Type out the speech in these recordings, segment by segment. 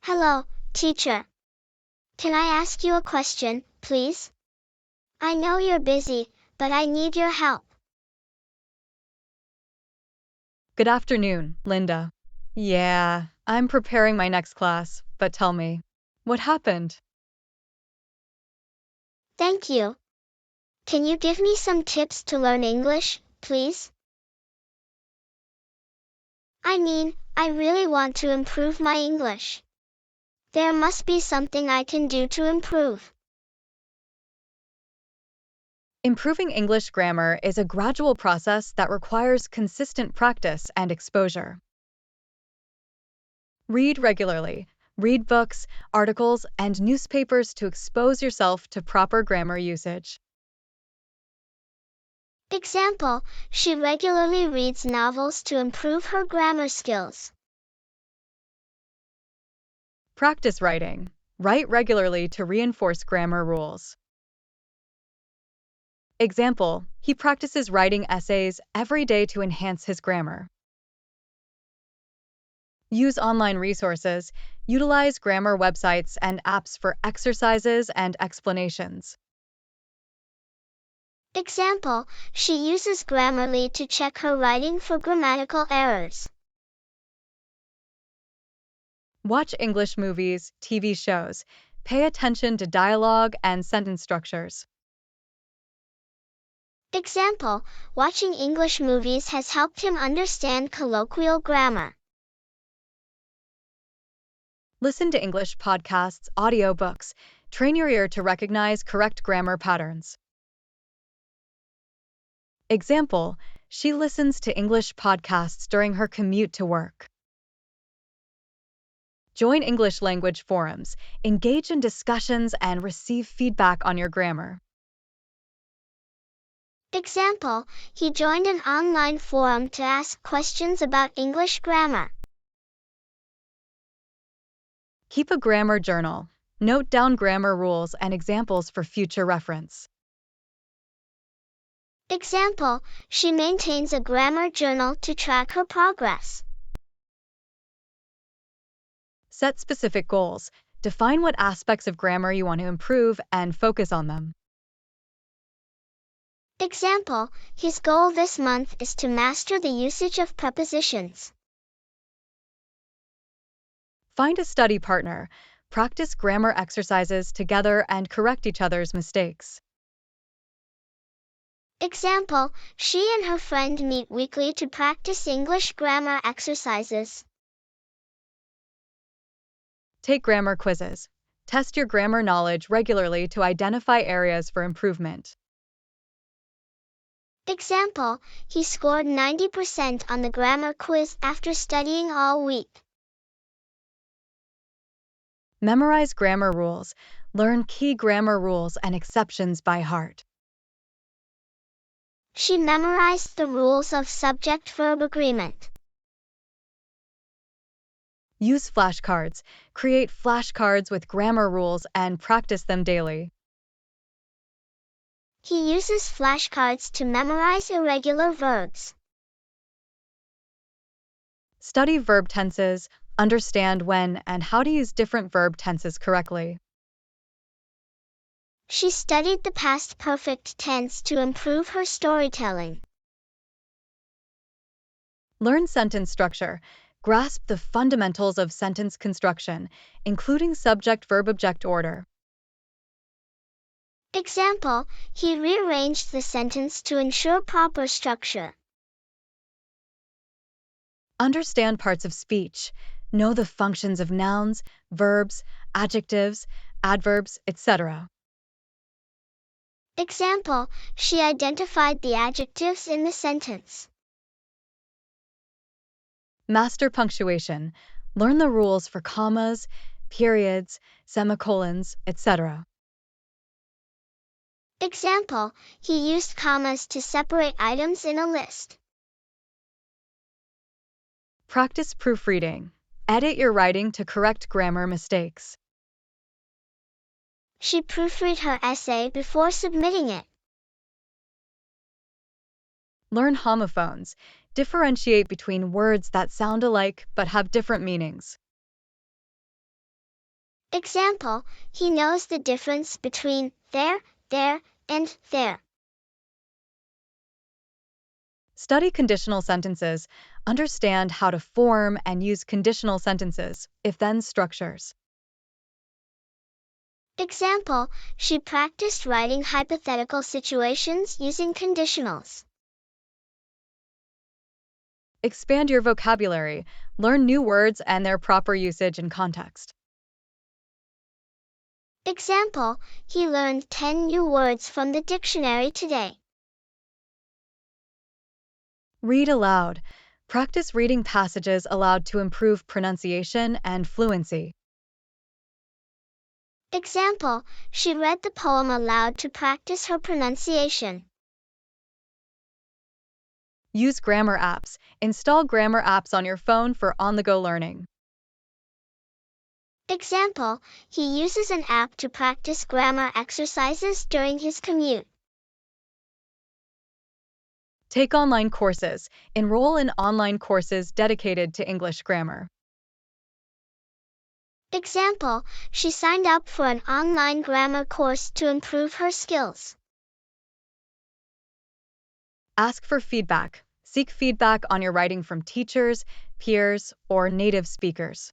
Hello, teacher. Can I ask you a question, please? I know you're busy, but I need your help. Good afternoon, Linda. Yeah, I'm preparing my next class, but tell me, what happened? Thank you. Can you give me some tips to learn English, please? I really want to improve my English. There must be something I can do to improve. Improving English grammar is a gradual process that requires consistent practice and exposure. Read regularly. Read books, articles, and newspapers to expose yourself to proper grammar usage. Example, she regularly reads novels to improve her grammar skills. Practice writing. Write regularly to reinforce grammar rules. Example, he practices writing essays every day to enhance his grammar. Use online resources. Utilize grammar websites and apps for exercises and explanations. Example, she uses Grammarly to check her writing for grammatical errors. Watch English movies, TV shows. Pay attention to dialogue and sentence structures. Example, watching English movies has helped him understand colloquial grammar. Listen to English podcasts, audiobooks. Train your ear to recognize correct grammar patterns. Example, she listens to English podcasts during her commute to work. Join English language forums, engage in discussions, and receive feedback on your grammar. Example, he joined an online forum to ask questions about English grammar. Keep a grammar journal. Note down grammar rules and examples for future reference. Example, she maintains a grammar journal to track her progress. Set specific goals. Define what aspects of grammar you want to improve and focus on them. Example, his goal this month is to master the usage of prepositions. Find a study partner. Practice grammar exercises together and correct each other's mistakes. Example, she and her friend meet weekly to practice English grammar exercises. Take grammar quizzes. Test your grammar knowledge regularly to identify areas for improvement. Example, he scored 90% on the grammar quiz after studying all week. Memorize grammar rules. Learn key grammar rules and exceptions by heart. She memorized the rules of subject-verb agreement. Use flashcards. Create flashcards with grammar rules and practice them daily. He uses flashcards to memorize irregular verbs. Study verb tenses. Understand when and how to use different verb tenses correctly. She studied the past perfect tense to improve her storytelling. Learn sentence structure. Grasp the fundamentals of sentence construction, including subject-verb-object order. Example, he rearranged the sentence to ensure proper structure. Understand parts of speech. Know the functions of nouns, verbs, adjectives, adverbs, etc. Example, she identified the adjectives in the sentence. Master punctuation. Learn the rules for commas, periods, semicolons, etc. Example, he used commas to separate items in a list. Practice proofreading. Edit your writing to correct grammar mistakes. She proofread her essay before submitting it. Learn homophones. Differentiate between words that sound alike but have different meanings. Example, he knows the difference between there, and there. Study conditional sentences. Understand how to form and use conditional sentences, if-then structures. Example, she practiced writing hypothetical situations using conditionals. Expand your vocabulary. Learn new words and their proper usage and context. Example, he learned 10 new words from the dictionary today. Read aloud. Practice reading passages aloud to improve pronunciation and fluency. Example, she read the poem aloud to practice her pronunciation. Use grammar apps. Install grammar apps on your phone for on-the-go learning. Example, he uses an app to practice grammar exercises during his commute. Take online courses. Enroll in online courses dedicated to English grammar. Example, she signed up for an online grammar course to improve her skills. Ask for feedback. Seek feedback on your writing from teachers, peers, or native speakers.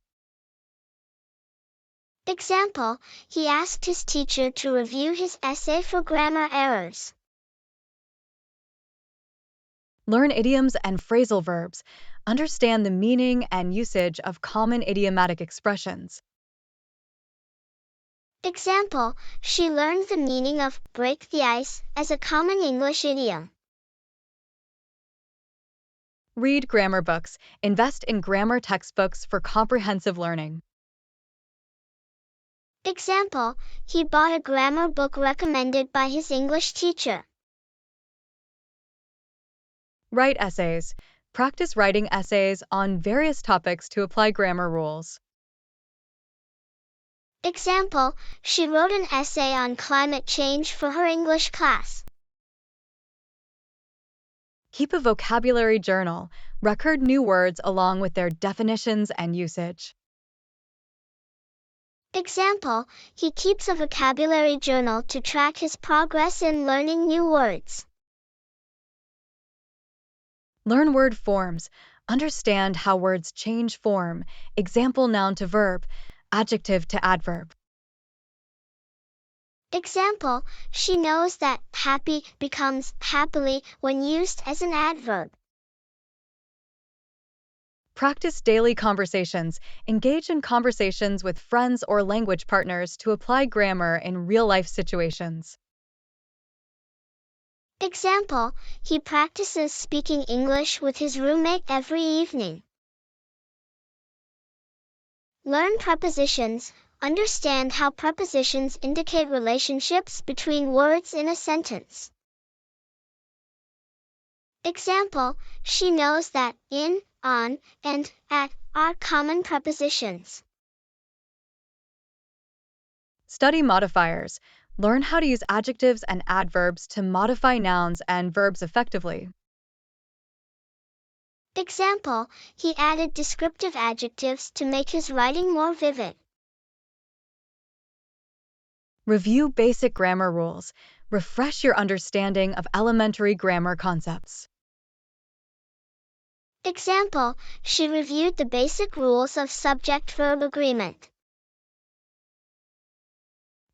Example, he asked his teacher to review his essay for grammar errors. Learn idioms and phrasal verbs. Understand the meaning and usage of common idiomatic expressions. Example, she learned the meaning of break the ice as a common English idiom. Read grammar books. Invest in grammar textbooks for comprehensive learning. Example, he bought a grammar book recommended by his English teacher. Write essays. Practice writing essays on various topics to apply grammar rules. Example, she wrote an essay on climate change for her English class. Keep a vocabulary journal. Record new words along with their definitions and usage. Example, he keeps a vocabulary journal to track his progress in learning new words. Learn word forms. Understand how words change form. Example, noun to verb, adjective to adverb. Example, she knows that happy becomes happily when used as an adverb. Practice daily conversations. Engage in conversations with friends or language partners to apply grammar in real-life situations. Example, he practices speaking English with his roommate every evening. Learn prepositions. Understand how prepositions indicate relationships between words in a sentence. Example, she knows that in, on, and at are common prepositions. Study modifiers. Learn how to use adjectives and adverbs to modify nouns and verbs effectively. Example, he added descriptive adjectives to make his writing more vivid. Review basic grammar rules. Refresh your understanding of elementary grammar concepts. Example, she reviewed the basic rules of subject-verb agreement.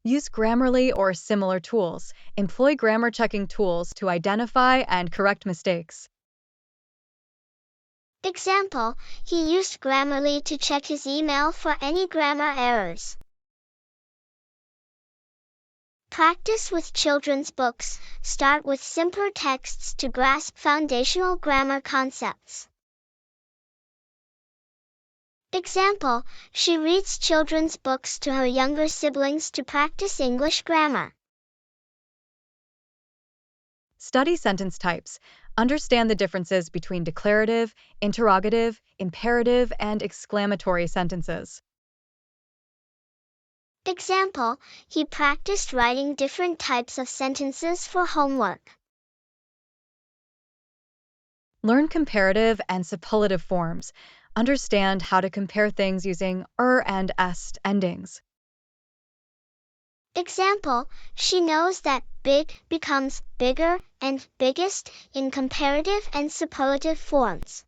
Use Grammarly or similar tools. Employ grammar checking tools to identify and correct mistakes. Example, he used Grammarly to check his email for any grammar errors. Practice with children's books. Start with simpler texts to grasp foundational grammar concepts. Example, she reads children's books to her younger siblings to practice English grammar. Study sentence types. Understand the differences between declarative, interrogative, imperative, and exclamatory sentences. Example, he practiced writing different types of sentences for homework. Learn comparative and superlative forms. Understand how to compare things using and est endings. Example, she knows that big becomes bigger and biggest in comparative and superlative forms.